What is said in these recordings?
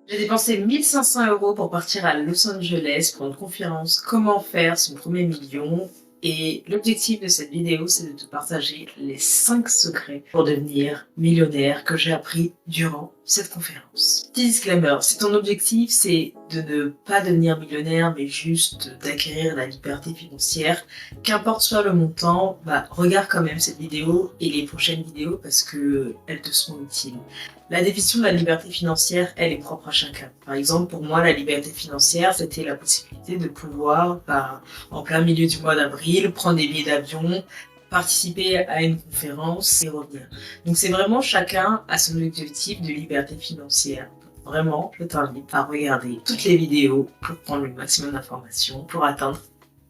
J'ai dépensé 1 500 € pour partir à Los Angeles pour une conférence Comment faire son premier million. Et l'objectif de cette vidéo, c'est de te partager les 5 secrets pour devenir millionnaire que j'ai appris durant cette conférence. Petit disclaimer, si ton objectif c'est de ne pas devenir millionnaire mais juste d'acquérir la liberté financière, qu'importe soit le montant, regarde quand même cette vidéo et les prochaines vidéos parce que elles te seront utiles. La définition de la liberté financière, elle est propre à chacun. Par exemple, pour moi, la liberté financière, c'était la possibilité de pouvoir, en plein milieu du mois d'avril, prendre des billets d'avion, participer à une conférence et revenir. Donc c'est vraiment chacun à son objectif de liberté financière. Vraiment, je t'invite à regarder toutes les vidéos pour prendre le maximum d'informations pour atteindre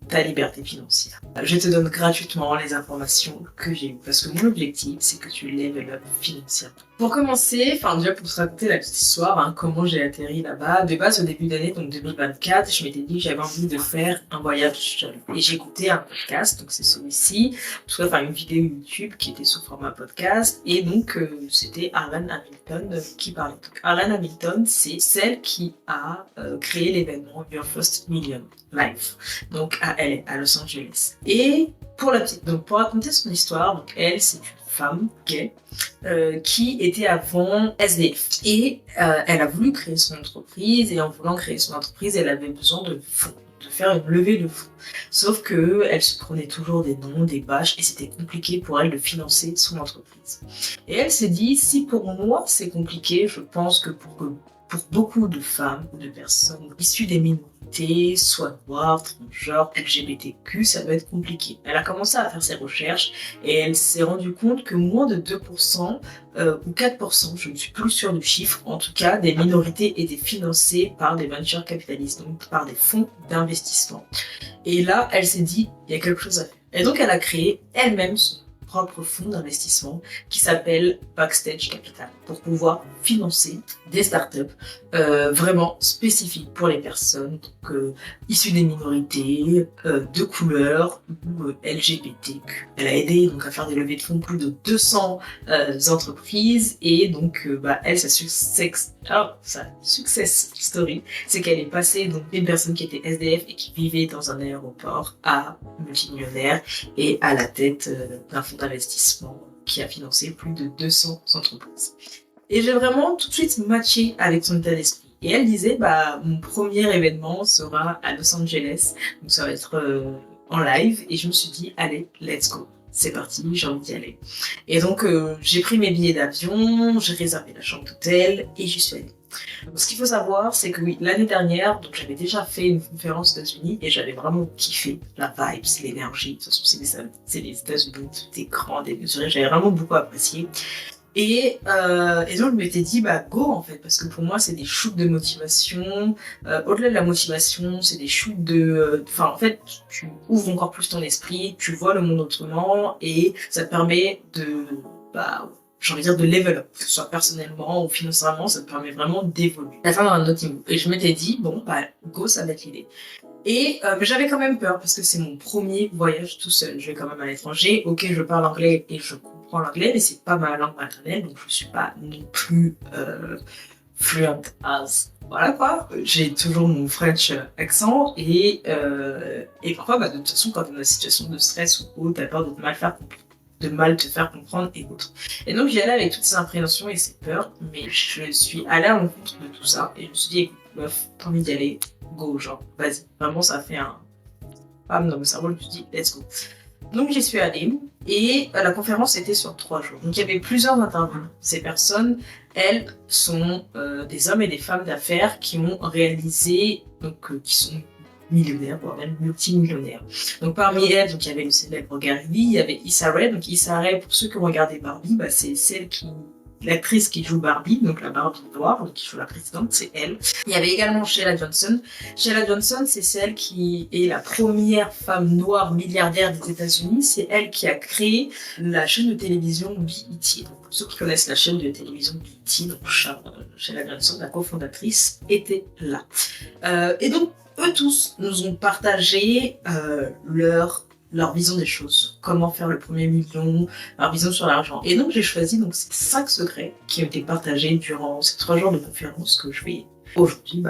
ta liberté financière. Je te donne gratuitement les informations que j'ai eues parce que mon objectif, c'est que tu level up financièrement. Pour commencer, déjà pour te raconter la petite histoire, comment j'ai atterri là-bas. De base, au début d'année, donc 2024, je m'étais dit que j'avais envie de faire un voyage seul. Et j'ai écouté un podcast, donc c'est celui-ci, une vidéo YouTube qui était sous format podcast. Et donc, c'était Arlan Hamilton qui parlait. Donc, Arlan Hamilton, c'est celle qui a créé l'événement Your First Million Life, donc à LA, à Los Angeles. Et pour raconter son histoire, donc elle, c'est une femme gay qui était avant SDF. Et elle a voulu créer son entreprise, et en voulant créer son entreprise, elle avait besoin de fonds, de faire une levée de fonds. Sauf que elle se prenait toujours des noms, des bâches, et c'était compliqué pour elle de financer son entreprise. Et elle s'est dit, si pour moi c'est compliqué, je pense que pour beaucoup de femmes ou de personnes issues des minorités, soit noires, transgenres, LGBTQ, ça va être compliqué. Elle a commencé à faire ses recherches et elle s'est rendue compte que moins de 2% ou 4%, je ne suis plus sûre du chiffre, en tout cas, des minorités étaient financées par des venture capitalistes, donc par des fonds d'investissement. Et là, elle s'est dit, il y a quelque chose à faire. Et donc, elle a créé elle-même son propre fonds d'investissement qui s'appelle Backstage Capital pour pouvoir financer des startups vraiment spécifiques pour les personnes issues des minorités, de couleur ou LGBTQ. Elle a aidé donc à faire des levées de fonds plus de 200 entreprises et donc elle, sa success story, c'est qu'elle est passée donc d'une personne qui était SDF et qui vivait dans un aéroport à multimillionnaire et à la tête d'un fonds d'investissement qui a financé plus de 200 entreprises. Et j'ai vraiment tout de suite matché avec son état d'esprit. Et elle disait, mon premier événement sera à Los Angeles, donc ça va être en live. Et je me suis dit, allez, let's go. C'est parti, j'ai envie d'y aller. Et donc, j'ai pris mes billets d'avion, j'ai réservé la chambre d'hôtel et j'y suis allée. Donc, ce qu'il faut savoir, c'est que oui, l'année dernière, donc j'avais déjà fait une conférence aux États-Unis et j'avais vraiment kiffé la vibe, l'énergie. De toute façon, c'est les États-Unis, tout est grand, démesuré. J'avais vraiment beaucoup apprécié. Et donc je m'étais dit go en fait, parce que pour moi c'est des shoots de motivation. Au-delà de la motivation, c'est des shoots de en fait tu ouvres encore plus ton esprit, tu vois le monde autrement et ça te permet de j'ai envie de dire de level up, que ce soit personnellement ou financièrement, ça te permet vraiment d'évoluer. À la fin dans un autre niveau. Et je m'étais dit go, ça va être l'idée. Et mais j'avais quand même peur parce que c'est mon premier voyage tout seul. Je vais quand même à l'étranger. Ok, je parle anglais et je comprends l'anglais, mais c'est pas ma langue maternelle, donc je suis pas non plus fluent as. Voilà quoi. J'ai toujours mon French accent et parfois de toute façon quand t'es dans une situation de stress ou autre, t'as peur de mal te faire comprendre et autres. Et donc j'y allais avec toutes ces appréhensions et ces peurs, mais je suis allée à l'encontre de tout ça et je me suis dit écoute meuf, t'as envie d'y aller, go, genre, vas-y. Vraiment, ça fait un bam dans mon cerveau, je me suis dit, let's go. Donc, j'y suis allée et la conférence était sur 3 jours. Donc, il y avait plusieurs intervenants. Ces personnes, elles, sont des hommes et des femmes d'affaires qui ont réalisé, qui sont millionnaires, voire même multimillionnaires. Donc, parmi elles, il y avait le célèbre Gary Vee, il y avait Issa Rae. Donc, Issa Rae, pour ceux qui ont regardé Barbie, c'est celle l'actrice qui joue Barbie, donc la Barbie noire, donc qui joue la présidente, c'est elle. Il y avait également Sheila Johnson. Sheila Johnson, c'est celle qui est la première femme noire milliardaire des États-Unis. C'est elle qui a créé la chaîne de télévision BET. Donc, pour ceux qui connaissent la chaîne de télévision BET, donc Sheila Johnson, la cofondatrice, était là. Et donc, eux tous nous ont partagé leur leur vision des choses, comment faire le premier million, leur vision sur l'argent. Et donc j'ai choisi donc ces 5 secrets qui ont été partagés durant ces 3 jours de conférence que je vais aujourd'hui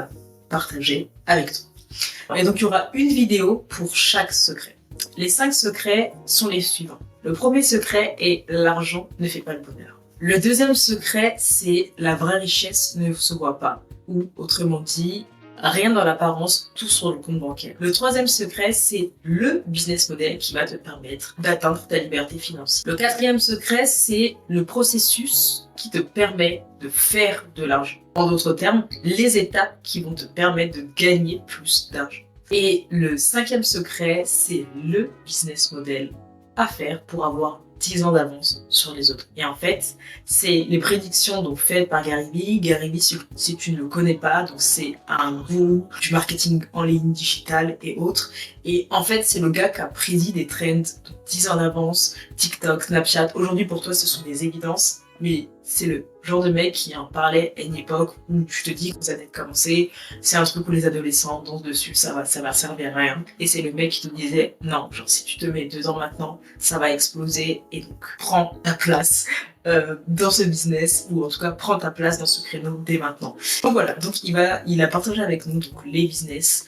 partager avec toi. Et donc il y aura une vidéo pour chaque secret. Les 5 secrets sont les suivants. Le premier secret est l'argent ne fait pas le bonheur. Le deuxième secret, c'est la vraie richesse ne se voit pas. Ou autrement dit, rien dans l'apparence, tout sur le compte bancaire. Le troisième secret, c'est le business model qui va te permettre d'atteindre ta liberté financière. Le quatrième secret, c'est le processus qui te permet de faire de l'argent. En d'autres termes, les étapes qui vont te permettre de gagner plus d'argent. Et le cinquième secret, c'est le business model à faire pour avoir 10 ans d'avance sur les autres. Et en fait, c'est les prédictions donc faites par Gary Vee. Gary Vee, si tu ne le connais pas, donc c'est un gourou du marketing en ligne, digital et autres. Et en fait, c'est le gars qui a prédit des trends de 10 ans d'avance, TikTok, Snapchat. Aujourd'hui, pour toi, ce sont des évidences. Mais c'est le genre de mec qui en parlait à une époque où tu te dis que ça a commencé, c'est un truc où les adolescents dansent dessus, ça va servir à rien. Et c'est le mec qui te disait, non, genre si tu te mets 2 ans maintenant, ça va exploser et donc prends ta place dans ce business, ou en tout cas prends ta place dans ce créneau dès maintenant. Donc voilà, donc il a partagé avec nous donc, les business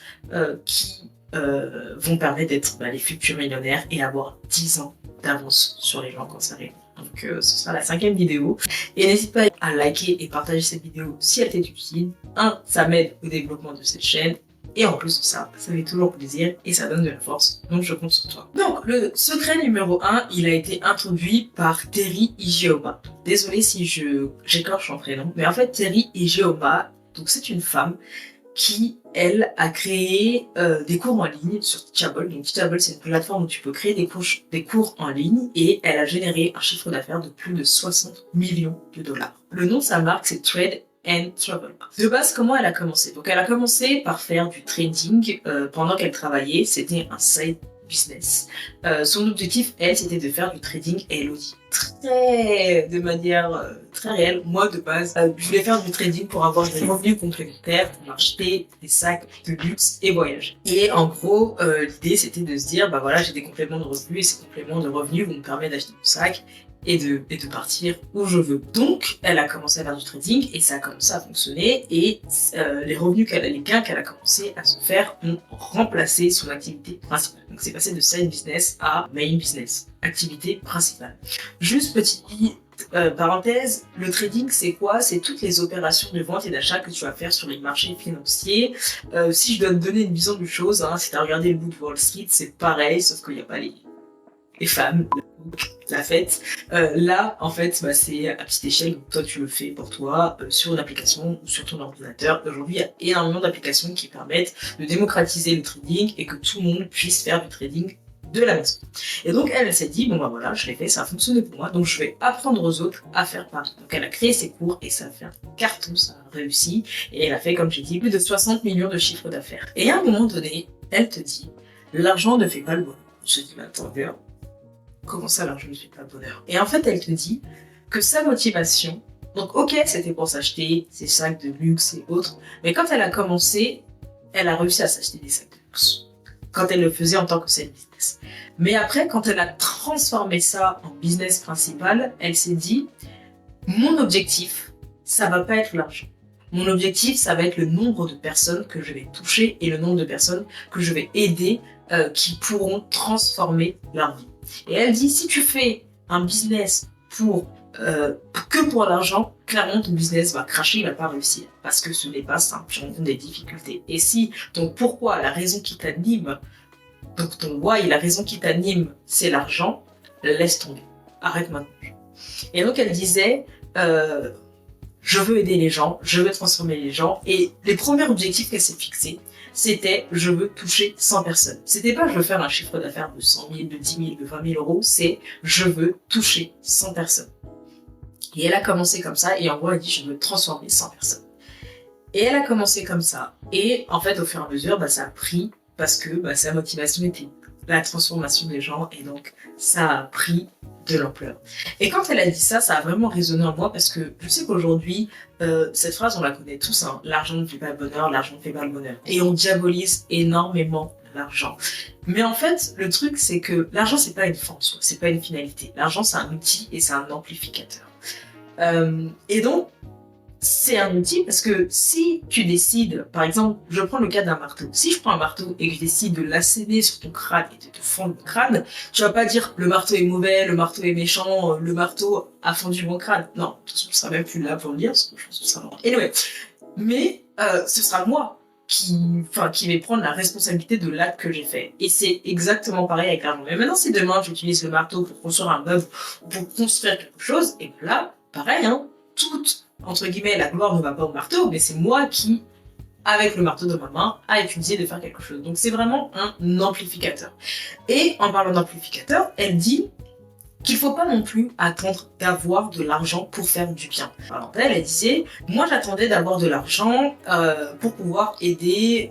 qui vont permettre d'être les futurs millionnaires et avoir 10 ans d'avance sur les gens quand ça arrive. Donc ce sera la 5e vidéo. Et n'hésite pas à liker et partager cette vidéo si elle t'est utile. Ça m'aide au développement de cette chaîne. Et en plus de ça, ça fait toujours plaisir et ça donne de la force. Donc je compte sur toi. Donc le secret numéro 1, il a été introduit par Terry Ijeoma. Désolée si j'écorche son prénom. Mais en fait, Terry Ijeoma, donc c'est une femme qui, elle, a créé des cours en ligne sur Teachable. Donc Teachable, c'est une plateforme où tu peux créer des cours en ligne et elle a généré un chiffre d'affaires de plus de 60 millions de dollars. Le nom de sa marque, c'est Trade and Travel. De base, comment elle a commencé? Donc elle a commencé par faire du trading pendant qu'elle travaillait. C'était un side business. Son objectif, elle, c'était de faire du trading elle aussi. De manière très réelle. Moi, de base, je voulais faire du trading pour avoir des revenus complémentaires, pour m'acheter des sacs de luxe et voyager. Et en gros, l'idée, c'était de se dire, voilà, j'ai des compléments de revenus et ces compléments de revenus vont me permettre d'acheter mon sac et de partir où je veux. Donc, elle a commencé à faire du trading et ça a commencé à fonctionner et les gains qu'elle a commencé à se faire ont remplacé son activité principale. Donc, c'est passé de side business à main business, activité principale. Juste petite parenthèse, le trading c'est quoi? C'est toutes les opérations de vente et d'achat que tu vas faire sur les marchés financiers. Si je dois te donner une vision du chose, si tu as regardé le bout de Wall Street, c'est pareil, sauf qu'il n'y a pas les femmes, la fête. Là, en fait, c'est à petite échelle, donc toi tu le fais pour toi sur une application ou sur ton ordinateur. Aujourd'hui, il y a énormément d'applications qui permettent de démocratiser le trading et que tout le monde puisse faire du trading de la maison. Et donc elle s'est dit, voilà, je l'ai fait, ça a fonctionné pour moi, donc je vais apprendre aux autres à faire pareil. Donc elle a créé ses cours et ça a fait un carton, ça a réussi. Et elle a fait, comme j'ai dit, plus de 60 millions de chiffres d'affaires. Et à un moment donné, elle te dit, l'argent ne fait pas le bonheur. Je te dis, attends, comment ça l'argent ne fait pas le bonheur? Et en fait, elle te dit que sa motivation, donc ok, c'était pour s'acheter ses sacs de luxe et autres, mais quand elle a commencé, elle a réussi à s'acheter des sacs de luxe. Quand elle le faisait en tant que side business. Mais après, quand elle a transformé ça en business principal, elle s'est dit, mon objectif, ça va pas être l'argent. Mon objectif, ça va être le nombre de personnes que je vais toucher et le nombre de personnes que je vais aider qui pourront transformer leur vie. Et elle dit, si tu fais un business que pour l'argent, clairement ton business va cracher, il va pas réussir. Parce que ce n'est pas simple, tu rencontres des difficultés. Et si ton pourquoi, la raison qui t'anime, donc ton why, la raison qui t'anime, c'est l'argent, laisse tomber. Arrête maintenant. Et donc elle disait, je veux aider les gens, je veux transformer les gens. Et les premiers objectifs qu'elle s'est fixés, c'était je veux toucher 100 personnes. C'était pas je veux faire un chiffre d'affaires de 100 000, de 10 000, de 20 000 euros, c'est je veux toucher 100 personnes. Et elle a commencé comme ça, et en gros elle dit je veux transformer 100 personnes. Et elle a commencé comme ça, et en fait au fur et à mesure, ça a pris, parce que sa motivation était la transformation des gens, et donc ça a pris de l'ampleur. Et quand elle a dit ça, ça a vraiment résonné en moi, parce que je sais qu'aujourd'hui, cette phrase on la connaît tous, l'argent ne fait pas le bonheur, l'argent ne fait pas le bonheur. Et on diabolise énormément l'argent. Mais en fait, le truc, c'est que l'argent, c'est pas une fin en soi, c'est pas une finalité. L'argent, c'est un outil et c'est un amplificateur. Et donc, c'est un outil parce que si tu décides, par exemple, je prends le cas d'un marteau. Si je prends un marteau et que je décide de l'asséner sur ton crâne et de te fendre le crâne, tu vas pas dire le marteau est mauvais, le marteau est méchant, le marteau a fondu mon crâne. Non, de toute façon, je serai même plus là pour le dire, parce que je pense que ça va. Anyway. Mais ce sera moi qui vais prendre la responsabilité de l'acte que j'ai fait. Et c'est exactement pareil avec l'argent. Mais maintenant, si demain j'utilise le marteau pour construire un meuble, pour construire quelque chose, et là, pareil, hein, toute, entre guillemets, la gloire ne va pas au marteau, mais c'est moi qui, avec le marteau dans ma main, a étudié de faire quelque chose. Donc c'est vraiment un amplificateur. Et en parlant d'amplificateur, elle dit qu'il faut pas non plus attendre d'avoir de l'argent pour faire du bien. Alors elle disait, moi j'attendais d'avoir de l'argent pour pouvoir aider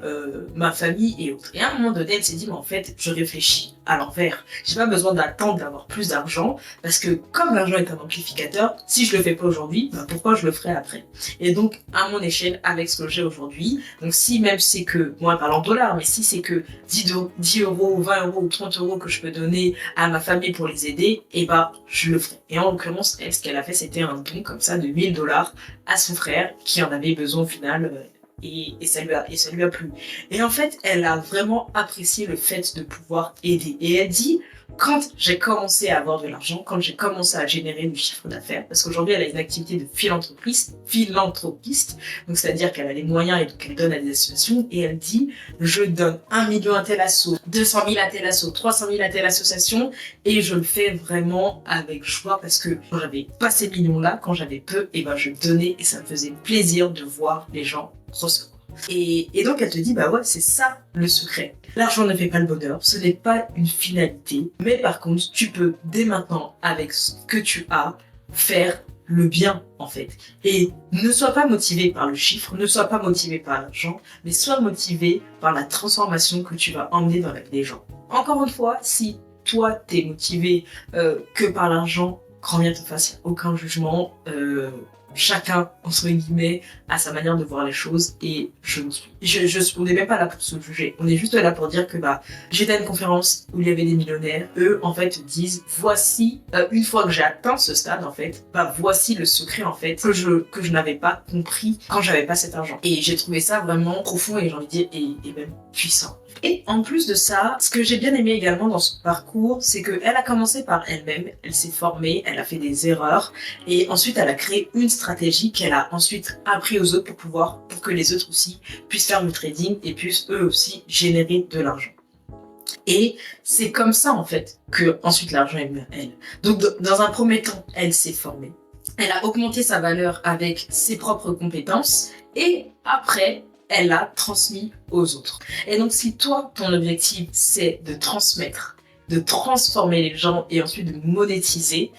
ma famille et autres. Et à un moment donné, elle s'est dit, mais en fait, je réfléchis à l'envers. J'ai pas besoin d'attendre d'avoir plus d'argent parce que comme l'argent est un amplificateur, si je le fais pas aujourd'hui, ben pourquoi je le ferai après? Et donc, à mon échelle, avec ce que j'ai aujourd'hui, donc si même c'est que, moi parlant en dollars, mais si c'est que 10 euros, 20 euros ou 30 euros que je peux donner à ma famille pour les aider, et bah, je le ferai. Et en l'occurrence, elle, ce qu'elle a fait, c'était un don comme ça de 1000 $ à son frère qui en avait besoin au final. Et ça lui a plu. Et en fait, elle a vraiment apprécié le fait de pouvoir aider. Et elle dit, quand j'ai commencé à avoir de l'argent, quand j'ai commencé à générer du chiffre d'affaires, parce qu'aujourd'hui elle a une activité de philanthropiste, donc c'est-à-dire qu'elle a les moyens et qu'elle donne à des associations, et elle dit, je donne 1 million à tel asso, 200 000 à tel asso, 300 000 à telle association, et je le fais vraiment avec joie, parce que quand j'avais pas ces millions-là, quand j'avais peu, et ben je donnais, et ça me faisait plaisir de voir les gens recevoir. Et donc elle te dit, bah ouais, c'est ça le secret. L'argent ne fait pas le bonheur, ce n'est pas une finalité, mais par contre, tu peux dès maintenant, avec ce que tu as, faire le bien en fait. Et ne sois pas motivé par le chiffre, ne sois pas motivé par l'argent, mais sois motivé par la transformation que tu vas emmener dans la vie des gens. Encore une fois, si toi t'es motivé que par l'argent, grand bien te fasse, y a aucun jugement. Chacun, entre guillemets, a sa manière de voir les choses et on n'est même pas là pour se juger. On est juste là pour dire que j'étais à une conférence où il y avait des millionnaires. Eux, en fait, disent, voici, une fois que j'ai atteint ce stade, en fait, voici le secret, en fait, que je n'avais pas compris quand j'avais pas cet argent. Et j'ai trouvé ça vraiment profond et j'ai envie de dire, et même puissant. Et en plus de ça, ce que j'ai bien aimé également dans son parcours, c'est qu'elle a commencé par elle-même, elle s'est formée, elle a fait des erreurs, et ensuite elle a créé une stratégie qu'elle a ensuite appris aux autres pour que les autres aussi puissent faire du trading et puissent eux aussi générer de l'argent. Et c'est comme ça en fait que ensuite l'argent est venu à elle. Donc dans un premier temps, elle s'est formée. Elle a augmenté sa valeur avec ses propres compétences et après, elle a transmis aux autres. Et donc si toi, ton objectif, c'est de transmettre, de transformer les gens et ensuite de monétiser,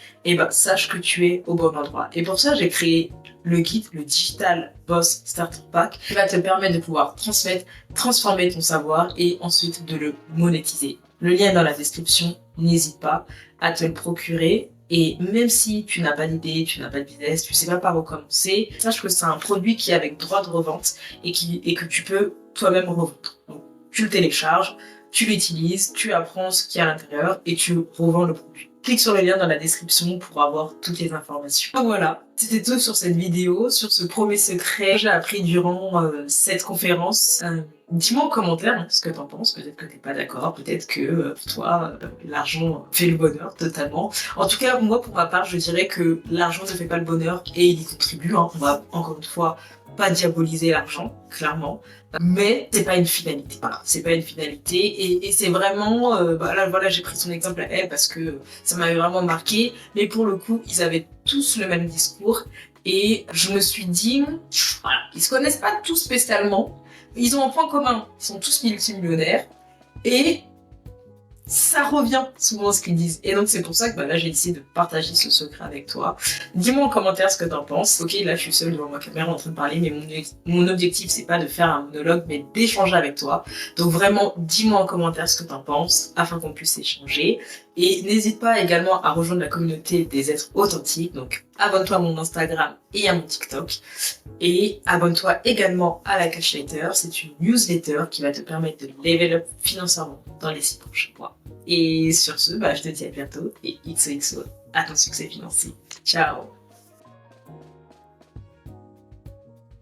sache que tu es au bon endroit. Et pour ça, j'ai créé le guide, le Digital Boss Starter Pack, qui va te permettre de pouvoir transmettre, transformer ton savoir et ensuite de le monétiser. Le lien est dans la description, n'hésite pas à te le procurer. Et même si tu n'as pas d'idée, tu n'as pas de business, tu sais pas par où commencer, sache que c'est un produit qui est avec droit de revente et que tu peux toi-même revendre. Donc, tu le télécharges, tu l'utilises, tu apprends ce qu'il y a à l'intérieur et tu revends le produit. Clique sur le lien dans la description pour avoir toutes les informations. Donc voilà, c'était tout sur cette vidéo, sur ce premier secret que j'ai appris durant cette conférence. Dis-moi en commentaire ce que t'en penses, peut-être que t'es pas d'accord, peut-être que pour toi, l'argent fait le bonheur totalement. En tout cas, moi pour ma part, je dirais que l'argent ne fait pas le bonheur et il y contribue. On va encore une fois pas diaboliser l'argent, clairement, mais c'est pas une finalité. Voilà, c'est pas une finalité et c'est vraiment, là voilà, j'ai pris son exemple à elle parce que ça m'avait vraiment marqué, mais pour le coup, ils avaient tous le même discours et je me suis dit, voilà, ils se connaissent pas tous spécialement, ils ont un point commun, ils sont tous multimillionnaires et ça revient souvent ce qu'ils disent. Et donc c'est pour ça que là j'ai décidé de partager ce secret avec toi. Dis-moi en commentaire ce que t'en penses. Ok, là je suis seule devant ma caméra en train de parler, mais mon objectif c'est pas de faire un monologue, mais d'échanger avec toi. Donc vraiment, dis-moi en commentaire ce que t'en penses, afin qu'on puisse échanger. Et n'hésite pas également à rejoindre la communauté des êtres authentiques. Donc abonne-toi à mon Instagram et à mon TikTok. Et abonne-toi également à la Cash Letter. C'est une newsletter qui va te permettre de level up financièrement dans les 6 prochains mois. Et sur ce, je te dis à bientôt et XOXO à ton succès financier. Ciao!